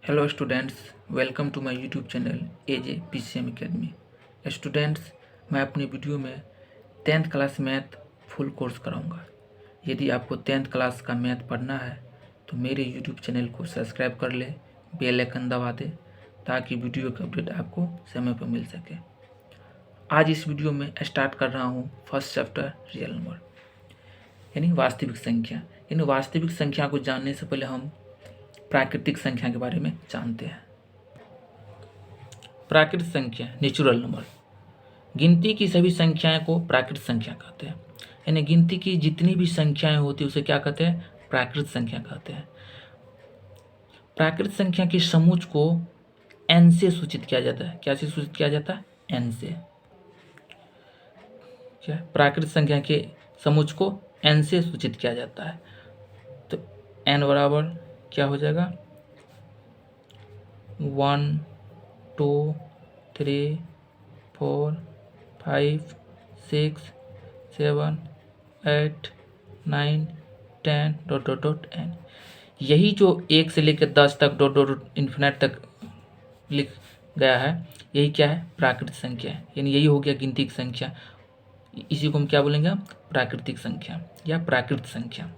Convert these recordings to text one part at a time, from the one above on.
Hello students, welcome to my YouTube channel AJ PCM academy. Students, मैं अपनी video में 10th class math full course कराऊंगा। यदि आपको 10th क्लास का मैथ पढ़ना है तो मेरे यूट्यूब चैनल को सब्सक्राइब कर ले, बेल आइकन दबा दे ताकि वीडियो का अपडेट आपको समय पर मिल सके। आज इस वीडियो में स्टार्ट कर रहा हूँ फर्स्ट चैप्टर रियल नंबर यानी वास्तविक संख्या। यानी वास्तविक संख्या को जानने से पहले हम प्राकृतिक संख्या के बारे में जानते हैं। प्राकृतिक संख्या नेचुरल नंबर। गिनती की सभी संख्याएं को प्राकृतिक संख्या कहते हैं। यानी गिनती की जितनी भी संख्याएं होती है उसे क्या कहते हैं? प्राकृतिक संख्या कहते हैं। प्राकृतिक संख्या के समूह को n से सूचित किया जाता है। क्या से सूचित किया जाता है? n से। क्या प्राकृतिक संख्या के समूह को n से सूचित किया जाता है। तो n बराबर क्या हो जाएगा? 1 2 3 4 5 6 7 8 9 10 डॉट डॉट डॉट n। यही जो 1 से लेकर 10 तक डॉट डॉट डॉट इन्फिनिट तक लिख गया है, यही क्या है? प्राकृतिक संख्या है। यानी यही हो गया गिनती की संख्या। इसी को हम क्या बोलेंगे? प्राकृतिक संख्या या प्राकृतिक संख्या।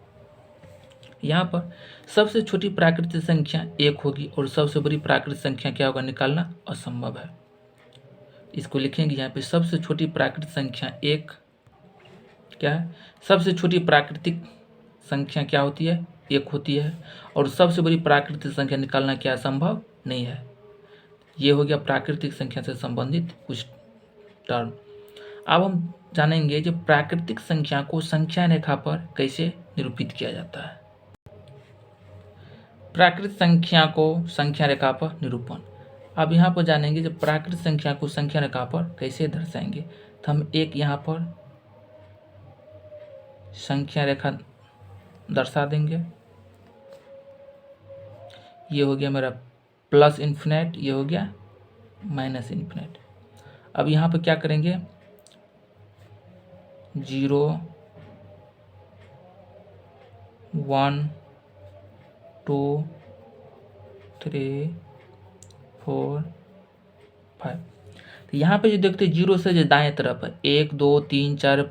यहाँ पर सबसे छोटी प्राकृतिक संख्या 1 होगी और सबसे बड़ी प्राकृतिक संख्या क्या होगा? निकालना असंभव है। इसको लिखेंगे यहाँ पे, सबसे छोटी प्राकृतिक संख्या 1 क्या है? सबसे छोटी प्राकृतिक संख्या क्या होती है? 1 होती है। और सबसे बड़ी प्राकृतिक संख्या निकालना क्या संभव नहीं है। ये हो गया प्राकृतिक संख्या से संबंधित कुछ टर्म। अब हम जानेंगे जो प्राकृतिक संख्या को संख्या रेखा पर कैसे निरूपित किया जाता है। प्राकृतिक संख्या को संख्या रेखा पर निरूपण। अब यहाँ पर जानेंगे जब प्राकृतिक संख्या को संख्या रेखा पर कैसे दर्शाएंगे। तो हम एक यहाँ पर संख्या रेखा दर्शा देंगे। ये हो गया मेरा प्लस इन्फिनिट, ये हो गया माइनस इन्फिनिट। अब यहाँ पर क्या करेंगे? 0 1 2 3 4 5। तो यहाँ पे जो देखते हैं 0 से जो दाएं तरफ है 1 2 3 4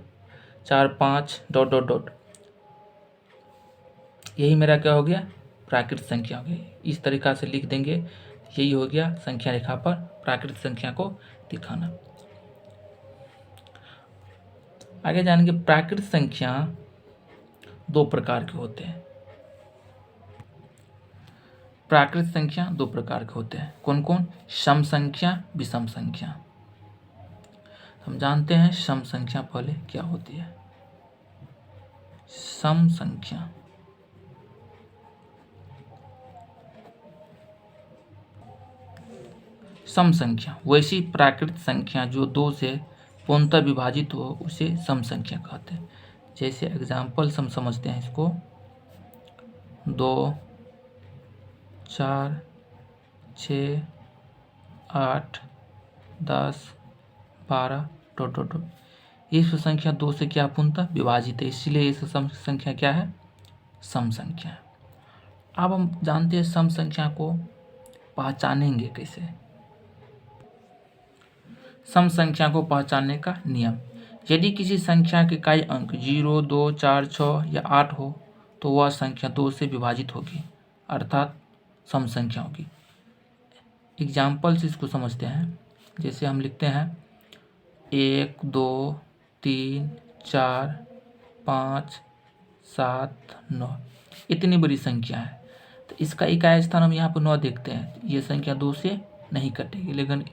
4 5 डॉट डॉट डॉट, यही मेरा क्या हो गया? प्राकृतिक संख्या हो गई। इस तरीका से लिख देंगे। यही हो गया संख्या रेखा पर प्राकृतिक संख्या को दिखाना। आगे जानेंगे प्राकृतिक संख्या 2 प्रकार के होते हैं। प्राकृतिक संख्या 2 प्रकार के होते हैं। कौन कौन? सम संख्या, विषम संख्या। हम जानते हैं सम संख्या पहले क्या होती है। सम संख्या सम संख्या वैसी प्राकृतिक संख्या जो 2 से पूर्णतः विभाजित हो उसे सम संख्या कहते हैं। जैसे एग्जाम्पल हम समझते हैं इसको, 2 4 6 8 10 12 डॉट डॉट डॉट, ये संख्या 2 से क्या पूर्णतः विभाजित है, इसीलिए ये सम संख्या क्या है? सम संख्या है। अब हम जानते हैं सम संख्या को पहचानेंगे कैसे। सम संख्या को पहचानने का नियम। यदि किसी संख्या के कई अंक 0 2 4 6 या 8 हो तो वह संख्या 2 से विभाजित होगी, अर्थात सम संख्या होगी। एग्जाम्पल से इसको समझते हैं। जैसे हम लिखते हैं 1 2 3 4 5 7 9, इतनी बड़ी संख्या है। तो इसका इकाई स्थान हम यहाँ पर 9 देखते हैं। ये संख्या 2 से नहीं कटेगी। लेकिन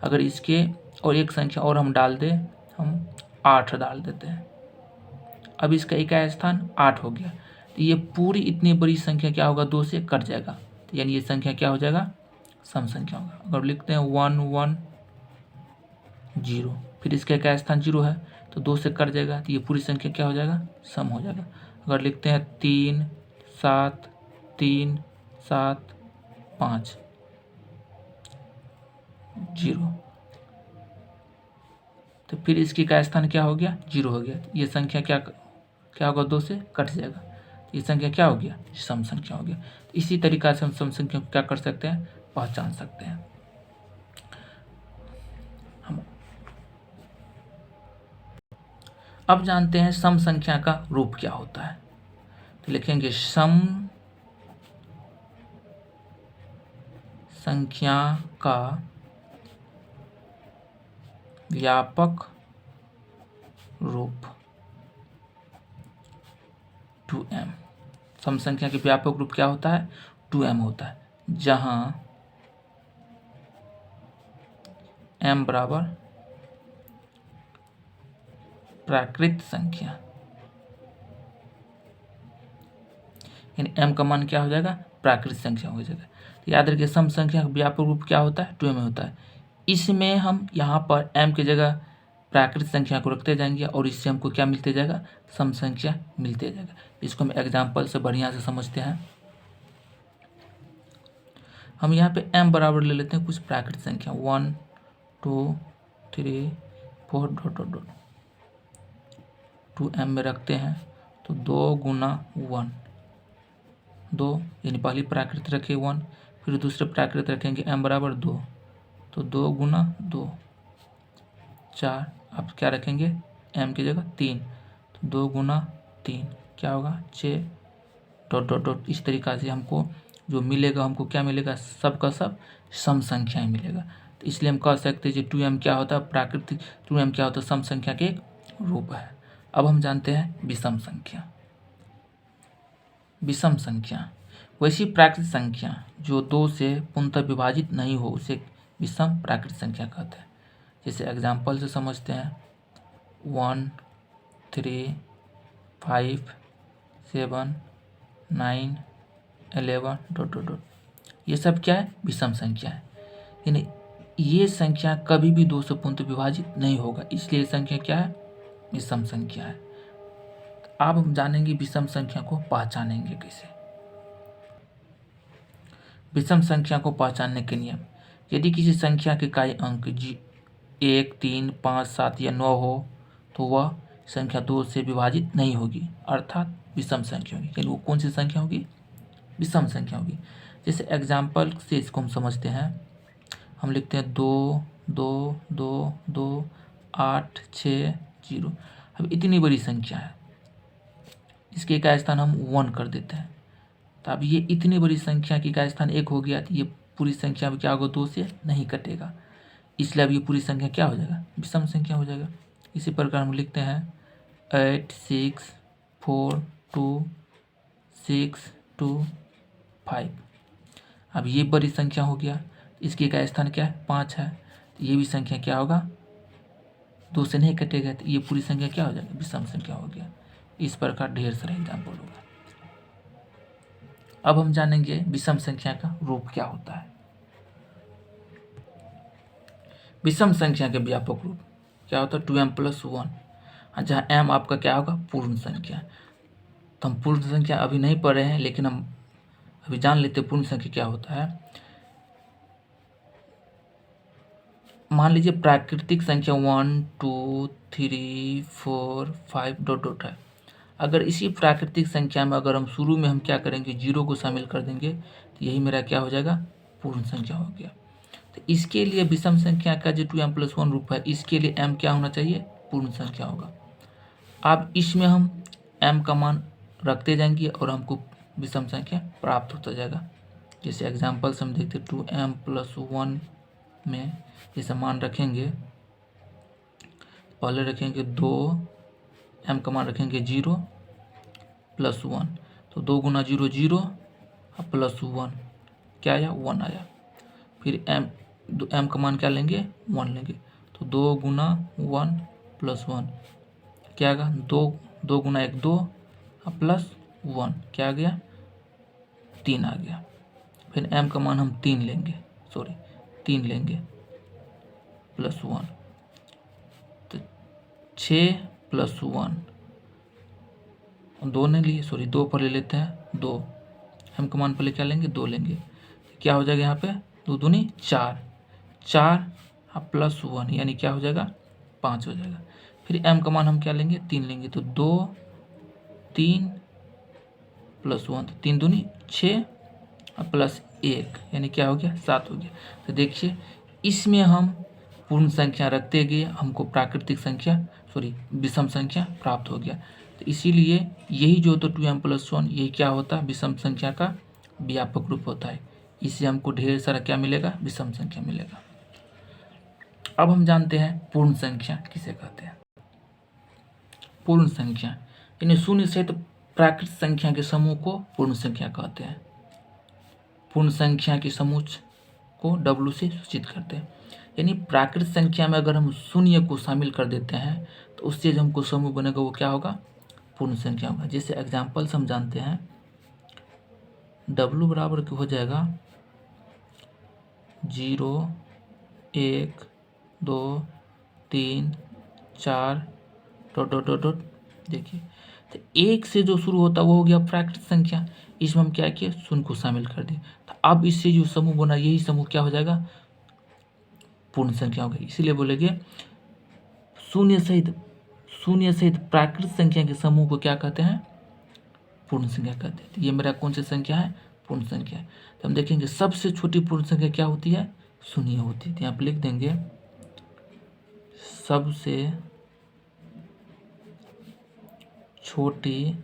अगर इसके और एक संख्या और हम डाल दें, हम 8 डाल देते हैं। अब इसका इकाई स्थान 8 हो गया। तो ये पूरी इतनी बड़ी संख्या क्या होगा? 2 से कट जाएगा। तो यानी ये संख्या क्या हो जाएगा? सम संख्या होगा। अगर लिखते हैं 1 1 0, फिर इसका इकाई स्थान 0 है तो 2 से कट जाएगा। तो ये पूरी संख्या क्या हो जाएगा? सम हो जाएगा। अगर लिखते हैं 3 7 3 7 5 0, तो फिर इसकी का स्थान क्या हो गया? 0 हो गया। ये संख्या क्या होगा? 2 से कट जाएगा। ये संख्या क्या हो गया, सम संख्या हो गया। तो इसी तरीका से हम सम संख्या को क्या कर सकते हैं, पहचान सकते हैं। हम अब जानते हैं सम संख्या का रूप क्या होता है। तो लिखेंगे सम संख्या का व्यापक रूप 2m। सम संख्या के व्यापक रूप क्या होता है, 2m होता है, जहां m बराबर प्राकृत संख्या, यानी m का मान क्या हो जाएगा, प्राकृत संख्या हो जाएगा। तो याद रखिए सम संख्या का व्यापक रूप क्या होता है, 2m होता है। इसमें हम यहाँ पर m की जगह प्राकृत संख्या को रखते जाएंगे और इससे हमको क्या मिलते जाएगा, सम संख्या मिलते जाएगा। इसको हम एग्जाम्पल से बढ़िया से समझते हैं। हम यहाँ पे m बराबर ले लेते हैं कुछ प्राकृत संख्या 1 2 3 4 डॉट डॉट डॉट 2m में रखते हैं। तो 2 गुना 1 2, यानी पहली प्राकृत रखे 1, फिर दूसरे प्राकृत रखेंगे m बराबर 2, तो 2 गुना 2 4, अब क्या रखेंगे m की जगह 3, तो 2 गुना 3 क्या होगा 6 डॉट डॉट डॉट। इस तरीक़ा से हमको जो मिलेगा, हमको क्या मिलेगा, सब का सब सम संख्या ही मिलेगा। तो इसलिए हम कह सकते हैं कि 2m क्या होता है, प्राकृतिक 2m क्या होता है, सम संख्या के एक रूप है। अब हम जानते हैं विषम संख्या। विषम संख्या वैसी प्राकृतिक संख्या जो 2 से पूर्णतः विभाजित नहीं हो, उसे विषम प्राकृतिक संख्या कहते हैं। जैसे एग्जाम्पल से समझते हैं 1 3 5 7 9 11 डॉट डॉट डॉट, ये सब क्या है, विषम संख्या है। यानी ये संख्या कभी भी 2 से पूर्णतः विभाजित नहीं होगा, इसलिए संख्या क्या है, विषम संख्या है। अब हम जानेंगे विषम संख्या को पहचानेंगे कैसे। विषम संख्या को पहचानने के नियम, यदि किसी संख्या के इकाई अंक 1 3 5 7 या 9 हो तो वह संख्या 2 से विभाजित नहीं होगी, अर्थात विषम संख्या होगी। यानी वो कौन सी संख्या होगी, विषम संख्या होगी। जैसे एग्जाम्पल से इसको हम समझते हैं। हम लिखते हैं 2 2 2 2 8 6 0। अब इतनी बड़ी संख्या है, इसके इकाई स्थान हम 1 कर देते हैं। तो अब ये इतनी बड़ी संख्या की इकाई स्थान 1 हो गया, तो ये पूरी संख्या में क्या होगा, 2 से नहीं कटेगा, इसलिए अब ये पूरी संख्या क्या हो जाएगा, विषम संख्या हो जाएगा। इसी प्रकार हम लिखते हैं 8 6 4 2 6 2 5। अब ये बड़ी संख्या हो गया, इसकी इकाई स्थान क्या है, 5 है, तो ये भी संख्या क्या होगा, 2 से नहीं कटेगा, तो ये पूरी संख्या क्या हो जाएगा, विषम संख्या हो गया। इस प्रकार ढेर सारे एग्जाम्पल होगा। अब हम जानेंगे विषम संख्या का रूप क्या होता है। विषम संख्या के व्यापक रूप क्या होता है, 2m + 1, जहाँ m आपका क्या होगा, पूर्ण संख्या। तो हम पूर्ण संख्या अभी नहीं पढ़ रहे हैं, लेकिन हम अभी जान लेते हैं पूर्ण संख्या क्या होता है। मान लीजिए प्राकृतिक संख्या 1 2 3 4 5 डॉट डॉट है। अगर इसी प्राकृतिक संख्या में अगर हम शुरू में हम क्या करेंगे, 0 को शामिल कर देंगे, तो यही मेरा क्या हो जाएगा, पूर्ण संख्या हो गया। तो इसके लिए विषम संख्या का जो 2m + 1 रूप है, इसके लिए m क्या होना चाहिए, पूर्ण संख्या होगा। अब इसमें हम m का मान रखते जाएंगे और हमको विषम संख्या प्राप्त होता जाएगा। जैसे एग्जाम्पल से हम देखते 2m + 1 में जैसे मान रखेंगे, पहले रखेंगे 2, m का मान रखेंगे 0 + 1, तो 2 गुना 0 0 प्लस 1 क्या आया, 1 आया। फिर m का मान क्या लेंगे, 1 लेंगे, तो 2 गुना 1 + 1 क्या आएगा, 2 गुना 1 2 प्लस 1 क्या आ गया, 3 आ गया। फिर m का मान हम 3 लेंगे + 1, तो 6 + 1 2 नहीं लिए, 2 पर ले लेते हैं 2, m का मान पहले क्या लेंगे, 2 लेंगे, क्या हो जाएगा यहाँ पे 2 दूनी 4 प्लस 1 यानी क्या हो जाएगा, 5 हो जाएगा। फिर m का मान हम क्या लेंगे, 3 लेंगे, तो 2 3 प्लस 1, तो 3 दूनी 6 और प्लस 1 यानी क्या हो गया 7 हो गया। तो देखिए इसमें हम पूर्ण संख्या रखते गए, हमको प्राकृतिक संख्या विषम संख्या प्राप्त हो गया। तो इसीलिए यही जो तो 2m+1 यही क्या होता है, विषम संख्या का व्यापक रूप होता है। इससे हमको ढेर सारा क्या मिलेगा, विषम संख्या मिलेगा। अब हम जानते हैं पूर्ण संख्या किसे कहते हैं। पूर्ण संख्या यानी शून्य सहित प्राकृत संख्या के समूह को पूर्ण संख्या कहते हैं। पूर्ण संख्या के समूह को W से सूचित करते हैं। यानी प्राकृत संख्या में अगर हम शून्य को शामिल कर देते हैं तो उससे जो हमको समूह बनेगा वो क्या होगा, पूर्ण संख्या होगा। जैसे एग्जाम्पल हम जानते हैं W बराबर हो जाएगा 0, 1, 2, 3, 4 ... देखिए तो 1 से जो शुरू होता है वो हो गया प्राकृत संख्या। इसमें हम क्या किए, शून्य को शामिल कर दिए। तो अब इससे जो समूह बना यही समूह क्या हो जाएगा, पूर्ण संख्या हो गई। इसीलिए बोलेंगे शून्य सहित प्राकृत संख्या के समूह को क्या कहते हैं, पूर्ण संख्या कहते हैं। तो ये मेरा कौन सी संख्या है, पूर्ण संख्या है। तो हम देखेंगे सबसे छोटी पूर्ण संख्या क्या होती है, शून्य होती है। तो यहाँ पे लिख देंगे सबसे छोटी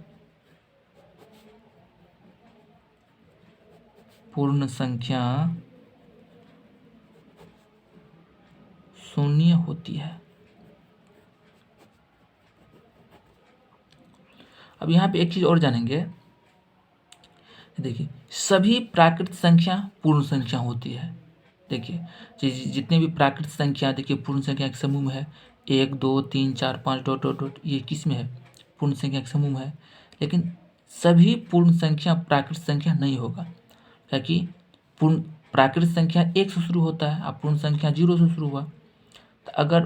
पूर्ण संख्या शून्य होती है। अब यहाँ पे एक चीज और जानेंगे, देखिए सभी प्राकृत संख्या पूर्ण संख्या होती है। देखिए जितने भी प्राकृत संख्या देखिए पूर्ण संख्या के समूह में है, 1, 2, 3, 4, 5 ... ये किस में है, पूर्ण संख्या के समूह में है। लेकिन सभी पूर्ण संख्या प्राकृत संख्या नहीं होगा, क्योंकि पूर्ण प्राकृत संख्या 1 से शुरू होता है और पूर्ण संख्या 0 से शुरू हुआ। तो अगर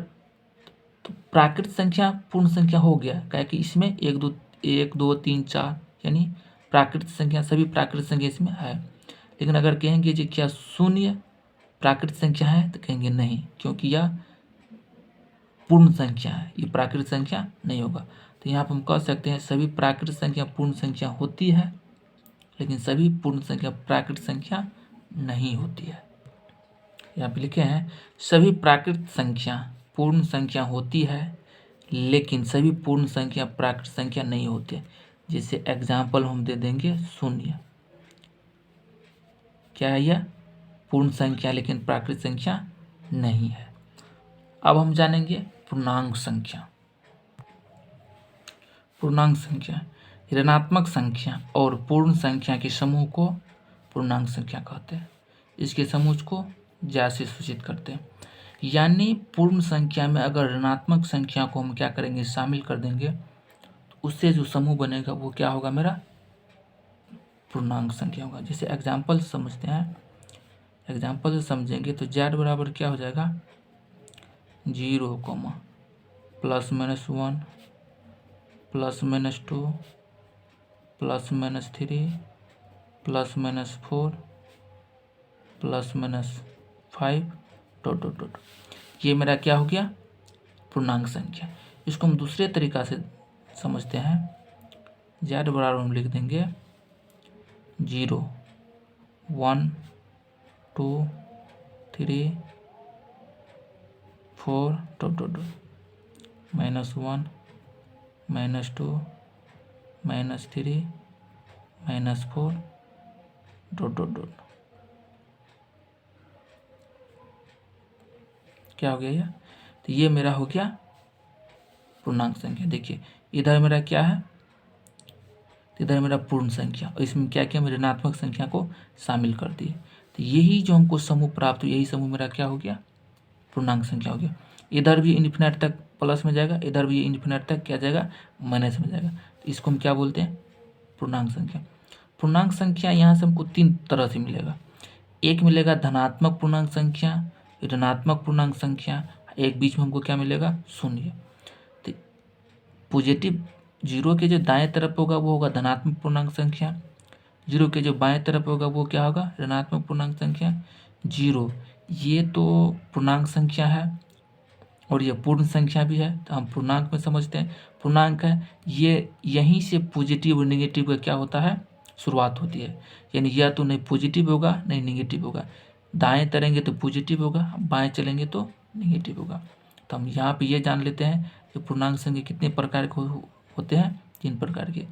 प्राकृत संख्या पूर्ण संख्या हो गया, क्योंकि इसमें 1, 2, 3, 4 यानी प्राकृत संख्या, सभी प्राकृत संख्या इसमें है। लेकिन अगर कहेंगे जी क्या शून्य प्राकृत संख्या है, तो कहेंगे नहीं, क्योंकि यह पूर्ण संख्या है, ये प्राकृत संख्या नहीं होगा। तो यहाँ पर हम कह सकते हैं सभी प्राकृत संख्या पूर्ण संख्या होती है, लेकिन सभी पूर्ण संख्या प्राकृत संख्या नहीं होती है। यहाँ पे लिखे हैं सभी प्राकृत संख्या पूर्ण संख्या होती है, लेकिन सभी पूर्ण संख्या प्राकृत संख्या नहीं होती है। जैसे एग्जाम्पल हम दे देंगे शून्य, क्या है यह पूर्ण संख्या लेकिन प्राकृत संख्या नहीं है। अब हम जानेंगे पूर्णांक संख्या। पूर्णांक संख्या ऋणात्मक संख्या और पूर्ण संख्या के समूह को पूर्णांक संख्या कहते हैं। इसके समूह को ज्या से सूचित करते हैं। यानी पूर्ण संख्या में अगर ऋणात्मक संख्या को हम क्या करेंगे, शामिल कर देंगे, तो उससे जो समूह बनेगा वो क्या होगा, मेरा पूर्णांक संख्या होगा। जैसे एग्जाम्पल समझते हैं, एग्जाम्पल से समझेंगे तो z बराबर क्या हो जाएगा 0, ±1 ±2 ±3 ±4 ±5 ... ये मेरा क्या हो गया, पूर्णांक संख्या। इसको हम दूसरे तरीका से समझते हैं। z बराबर हम लिख देंगे 0, 1, 2, 3, 4 ... -1 -2 -3 -4 ... क्या हो गया ये, तो ये मेरा हो गया पूर्णांक संख्या। देखिए इधर मेरा क्या है, तो इधर मेरा पूर्ण संख्या, और इसमें क्या किया, मेरे ऋणात्मक संख्या को शामिल कर दिए। तो यही जो हमको समूह प्राप्त हुआ, यही समूह मेरा क्या हो गया, पूर्णांक संख्या हो गया। इधर भी इन्फिनिट तक प्लस में जाएगा, इधर भी इन्फिनिट तक क्या जाएगा, माइनस में जाएगा। तो इसको हम क्या बोलते हैं, पूर्णांक संख्या। पूर्णांक संख्या यहाँ से हमको 3 तरह से मिलेगा। एक मिलेगा धनात्मक पूर्णांक संख्या, ऋणात्मक पूर्णांक संख्या, एक बीच में हमको क्या मिलेगा, शून्य। तो पॉजिटिव 0 के जो दाएं तरफ होगा वो होगा धनात्मक पूर्णांक संख्या, 0 के जो बाएं तरफ होगा वो क्या होगा, ऋणात्मक पूर्णांक संख्या। 0 ये तो पूर्णांक संख्या है और ये पूर्ण संख्या भी है, तो हम पूर्णांक में समझते हैं। पूर्णांक है ये, यहीं से पॉजिटिव और नेगेटिव का क्या होता है, शुरुआत होती है। यानी यह तो नहीं पॉजिटिव होगा नहीं नेगेटिव होगा, दाएं तरेंगे तो पॉजिटिव होगा, बाएं चलेंगे तो नेगेटिव होगा। तो हम यहाँ पे ये जान लेते हैं कि पूर्णांक संख्या कितने प्रकार के होते हैं, 3 प्रकार के,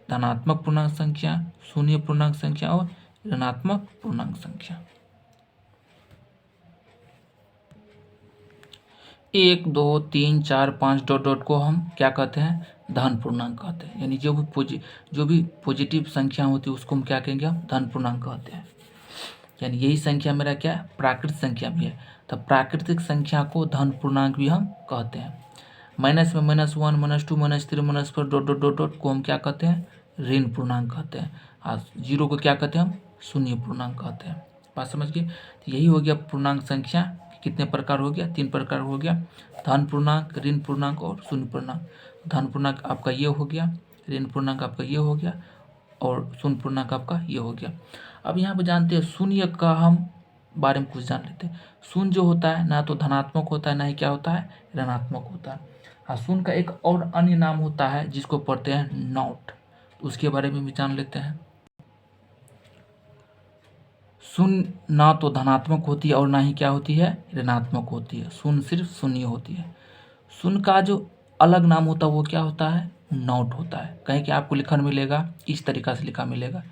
धनात्मक पूर्णांक संख्या, शून्य पूर्णांक संख्या और ऋणात्मक पूर्णांक संख्या। 1 2 3 4 5 डॉट डॉट को हम क्या कहते हैं, धन पूर्णांक कहते हैं। यानी जो भी पॉजिटिव संख्या होती है उसको हम क्या कहेंगे, हम धन पूर्णांक कहते हैं। यानी यही संख्या मेरा क्या है, प्राकृतिक संख्या भी है। तो प्राकृतिक संख्या को धन पूर्णांक भी हम कहते हैं। माइनस में -1 -2 -3 -4 डॉट डॉट डॉट डॉट को हम क्या कहते हैं, ऋण पूर्णांक कहते हैं। और 0 को क्या कहते हैं, हम शून्य पूर्णांक कहते हैं। बात समझ गए। तो यही हो गया पूर्णांक संख्या, कितने प्रकार हो गया, 3 प्रकार हो गया, धन पूर्णांक, ऋण पूर्णांक और शून्य पूर्णांक। धन पूर्णांक आपका ये हो गया, ऋण पूर्णांक आपका ये हो गया और शून्य पूर्णांक आपका ये हो गया। अब यहाँ पे जानते हैं शून्य का हम बारे में कुछ जान लेते हैं। शून्य जो होता है ना तो धनात्मक होता है ना ही क्या होता है, ऋणात्मक होता है। हाँ, शून्य का एक और अन्य नाम होता है जिसको पढ़ते हैं नॉट, उसके बारे में भी जान लेते हैं। शून्य ना तो धनात्मक होती है और ना ही क्या होती है, ऋणात्मक होती है। शून्य सिर्फ शून्य होती है। शून्य का जो अलग नाम होता है वो क्या होता है, नॉट होता है। कहीं कि आपको लिखा मिलेगा, इस तरीका से लिखा मिलेगा,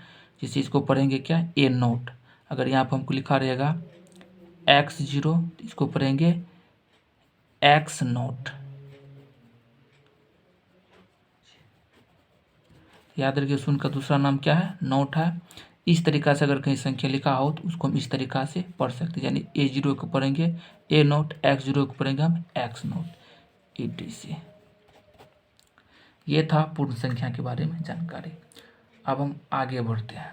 जिस चीज़ को पढ़ेंगे क्या, ए नॉट। अगर यहाँ पर हमको लिखा रहेगा x0, इसको पढ़ेंगे एक्स नॉट। याद रखिए शून्य का दूसरा नाम क्या है, नॉट है। इस तरीका से अगर कहीं संख्या लिखा हो तो उसको हम इस तरीका से पढ़ सकते हैं। यानी A0 को पढ़ेंगे ए नॉट, x0 को पढ़ेंगे हम एक्स नॉट, etc। ये था पूर्ण संख्या के बारे में जानकारी। अब हम आगे बढ़ते हैं।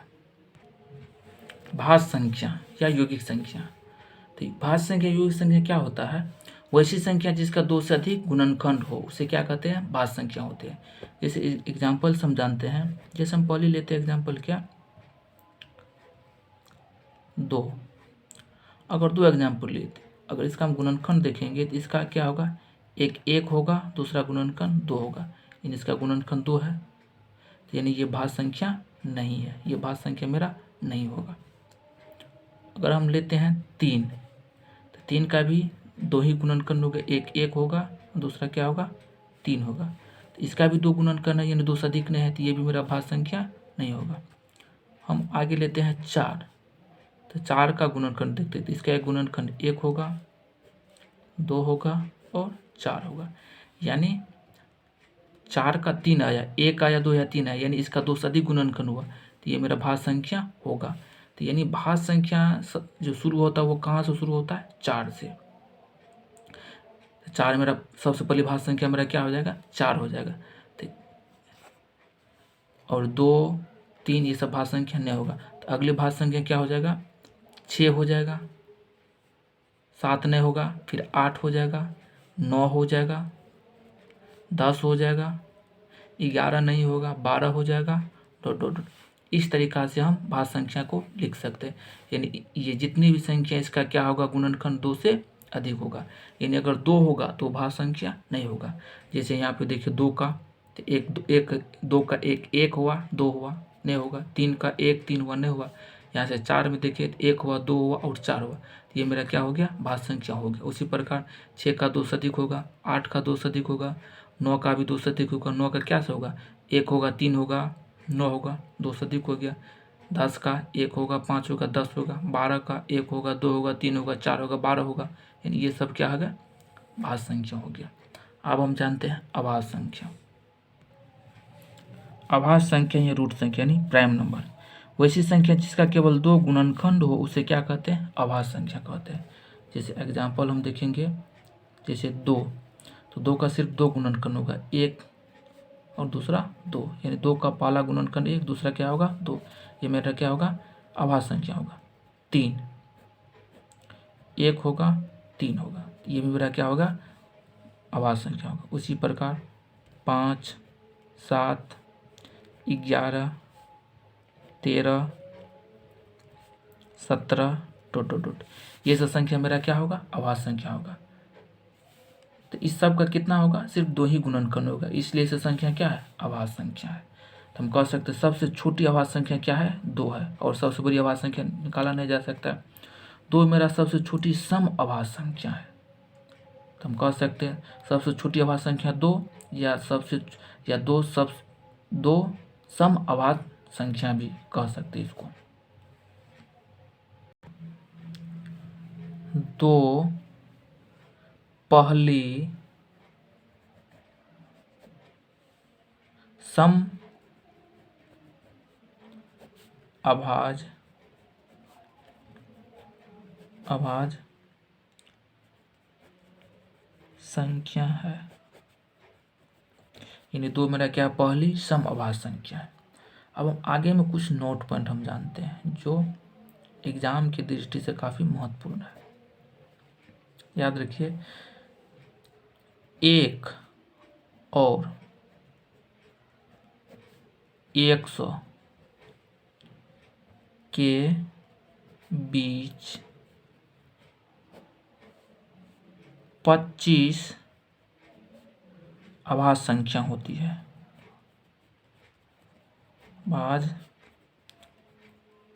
भाज्य संख्या या यौगिक संख्या। तो भाज्य संख्या यौगिक संख्या क्या होता है, वैसी संख्या जिसका 2 से अधिक गुणनखंड हो उसे क्या कहते हैं, भाज्य संख्या होते हैं। जैसे एग्जाम्पल हम जानते हैं, जैसे हम पहले लेते हैं एग्जाम्पल क्या, 2। अगर 2 एग्जाम्पल लेते, अगर इसका हम गुणनखंड देखेंगे तो इसका क्या होगा, एक 1 होगा, दूसरा गुणनखंड 2 होगा, यानी इसका गुणनखंड 2 है। यानी ये भाज्य संख्या नहीं है, ये भाज्य संख्या मेरा नहीं होगा। अगर हम लेते हैं 3, तो 3 का भी 2 ही गुणनखंड होगा, एक 1 होगा, दूसरा क्या होगा, 3 होगा। तो इसका भी 2 गुणनखंड है, यानी 2 से अधिक नहीं है, तो ये भी मेरा भाज्य संख्या नहीं होगा। हम आगे लेते हैं 4, तो 4 का गुणनखंड देखते हैं, तो इसका एक गुणनखंड 1 होगा, 2 होगा और 4 होगा। यानी 4 का 3 आया, 1 आया, 2 या 3 आया, यानी इसका 2 से अधिक गुणनखंड हुआ, तो ये मेरा भाज्य संख्या होगा। तो यानी भाज्य संख्या जो शुरू होता है वो कहाँ से शुरू होता है, 4 से। 4 मेरा सबसे पहली भाज्य संख्या मेरा क्या हो जाएगा, 4 हो जाएगा। तो और 2 3 ये सब भाज्य संख्या नहीं होगा, तो अगली भाज्य संख्या क्या हो जाएगा, 6 हो जाएगा, 7 नहीं होगा, फिर 8 हो जाएगा, 9 हो जाएगा, 10 हो जाएगा, 11 नहीं होगा, 12 हो जाएगा, डॉट डॉट डॉट। इस तरीक़ा से हम भाज्य संख्या को लिख सकते हैं। यानी ये जितनी भी संख्या इसका क्या होगा, गुणनखंड 2 से अधिक होगा। यानी अगर 2 होगा तो भाज्य संख्या नहीं होगा। जैसे यहाँ पे देखिए 2 का, तो 2 का 1 हुआ, 2 हुआ, नहीं होगा। 3 का 1 3 हुआ, नहीं हुआ। यहाँ से 4 में देखिए 1 हुआ, 2 हुआ और 4 हुआ, तो ये मेरा क्या हो गया, भाज्य संख्या हो गया। उसी प्रकार 6 का 2 से अधिक होगा, 8 का 2 से अधिक होगा, 9 का भी 2 से अधिक होगा। 9 का क्या से होगा, 1 होगा, 3 होगा, 9 होगा, 2 से अधिक हो गया। 10 का 1 होगा, 5 होगा, 10 होगा। 12 का 1 होगा, 2 होगा, 3 होगा, 4 होगा, 12 होगा। यानी ये सब क्या हो गया, भाज्य संख्या हो गया। अब हम जानते हैं अभाज्य संख्या। अभाज्य संख्या या रूट संख्या यानी प्राइम नंबर, वैसी संख्या जिसका केवल 2 गुणनखंड हो उसे क्या कहते हैं, अभाज्य संख्या कहते हैं। जैसे एग्जाम्पल हम देखेंगे, जैसे 2, तो 2 का सिर्फ 2 गुणनखंड होगा, 1 और दूसरा 2, यानी 2 का पहला गुणनखंड 1, दूसरा क्या होगा 2, ये मेरा क्या होगा, अभाज्य संख्या होगा। 3 1 होगा, 3 होगा, ये भी मेरा क्या होगा, अभाज्य संख्या होगा। उसी प्रकार 5 7 11 13 17 डॉट डॉट डॉट, ये सब संख्या मेरा क्या होगा, अभाज्य संख्या होगा। तो इस सब का कितना होगा, सिर्फ 2 ही गुणनखंड होगा, इसलिए इस संख्या क्या है, अभाज्य संख्या है। तो हम कह सकते हैं सबसे छोटी अभाज्य संख्या क्या है, 2 है, और सबसे बड़ी अभाज्य संख्या निकाला नहीं जा सकता। 2 मेरा सबसे छोटी सम अभाज्य संख्या है, तो हम कह सकते हैं सबसे छोटी अभाज्य संख्या 2 या दो सम अभाज्य संख्या भी कह सकते हैं इसको। 2 पहली सम अभाज्य संख्या है, यानी 2 मेरा क्या है, पहली सम अभाज्य संख्या है। अब हम आगे में कुछ नोट पॉइंट हम जानते हैं जो एग्जाम की दृष्टि से काफ़ी महत्वपूर्ण है। याद रखिए, 1 और 100 के बीच 25 अभाज्य संख्या होती है। अभाज्य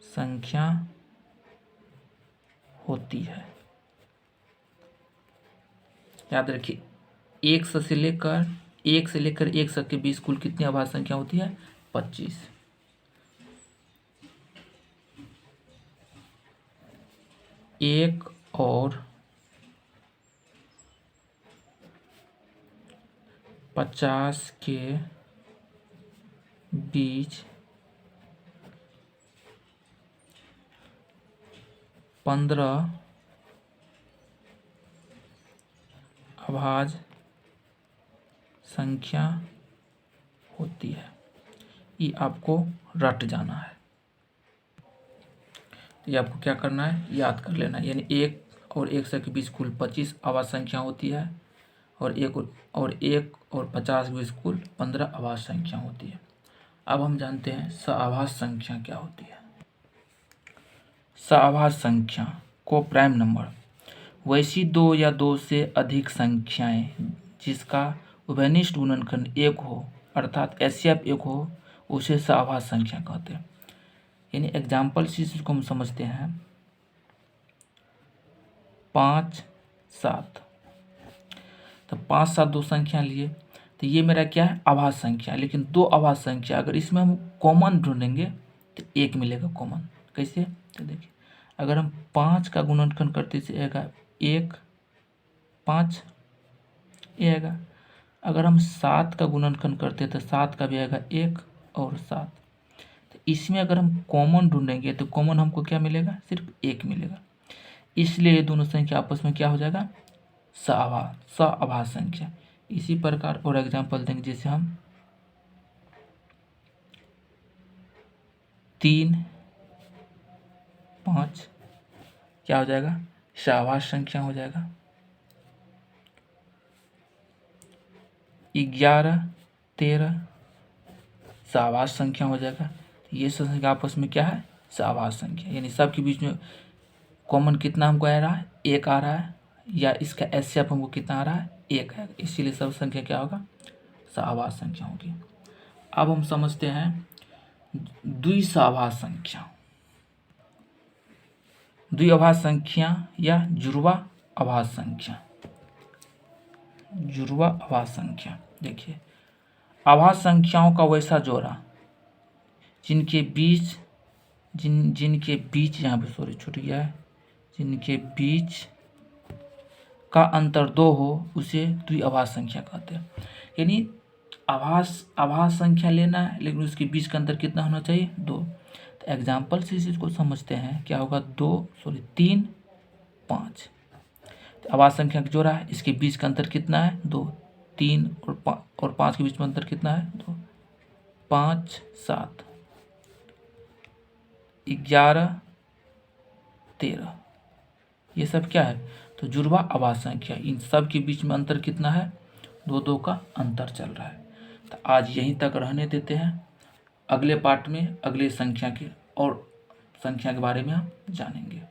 संख्या होती है, याद रखिए। 100 से लेकर 100 के बीच कुल कितनी अभाज्य संख्या होती है, 25। 1 और 50 के बीच 15 अभाज्य संख्या होती है। ये आपको रट जाना है, ये आपको क्या करना है, याद कर लेना है। यानी 1 और 100 के बीच कुल 25 अभाज्य संख्या होती है, और 1 और 50 के बीच कुल 15 अभाज्य संख्या होती है। अब हम जानते हैं सअभाज्य संख्या क्या होती है। सअभाज्य संख्या को प्राइम नंबर वैसी 2 या 2 से अधिक संख्याएं जिसका उभयनिष्ठ गुणनखंड 1 हो, अर्थात एचसीएफ 1 हो, उसे सअभाज्य संख्या कहते हैं। यानी एग्जाम्पल से इसको हम समझते हैं, 5, 7। तो 5, 7 दो संख्या लिए, तो ये मेरा क्या है, अभाज्य संख्या। लेकिन 2 अभाज्य संख्या अगर इसमें हम कॉमन ढूंढेंगे तो 1 मिलेगा कॉमन। कैसे, तो देखिए, अगर हम 5 का गुणनखंड करते तो आएगा 1, 5 ये आएगा। अगर हम 7 का गुणनखंड करते तो 7 का भी आएगा 1 और 7। तो इसमें अगर हम कॉमन ढूंढेंगे तो कॉमन हमको क्या मिलेगा, सिर्फ 1 मिलेगा। इसलिए ये दोनों संख्या आपस में क्या हो जाएगा, सअभाज्य संख्या। इसी प्रकार और एग्जाम्पल देंगे, जैसे हम 3, 5 क्या हो जाएगा, सअभाज्य संख्या हो जाएगा। 11, 13 सअभाज्य संख्या हो जाएगा। ये सब संख्या आपस में क्या है, सअभाज्य संख्या। यानी सबके बीच में कॉमन कितना हमको आ रहा है, 1 आ रहा है, या इसका एचसीएफ हमको कितना आ रहा है, 1 है। इसीलिए सब संख्या क्या होगा, सअभाज्य संख्या होगी। अब हम समझते हैं द्विसअभाज्य संख्या। द्विअभाज्य संख्या या जुड़वा अभाज्य संख्या। जुड़वा अभाज्य संख्या, देखिए, अभाज्य संख्याओं का वैसा जोड़ा जिनके बीच यहाँ पे सॉरी छूट गया है, जिनके बीच का अंतर 2 हो उसे द्विअभाज्य संख्या कहते हैं। यानी अभाज्य संख्या लेना है, लेकिन उसके बीच का अंतर कितना होना चाहिए, 2। तो एग्जाम्पल से इस चीज़ को समझते हैं, क्या होगा, 3, 5। तो अभाज्य संख्या का जोड़ा है, इसके बीच का अंतर कितना है, 2। 3 और 5 के बीच में अंतर कितना है, 2। 5, 7, 11, 13 ये सब क्या है, तो जुड़वा अभाज्य संख्या। इन सब के बीच में अंतर कितना है, 2 का अंतर चल रहा है। तो आज यहीं तक रहने देते हैं। अगले पार्ट में अगले संख्या के बारे में हम जानेंगे।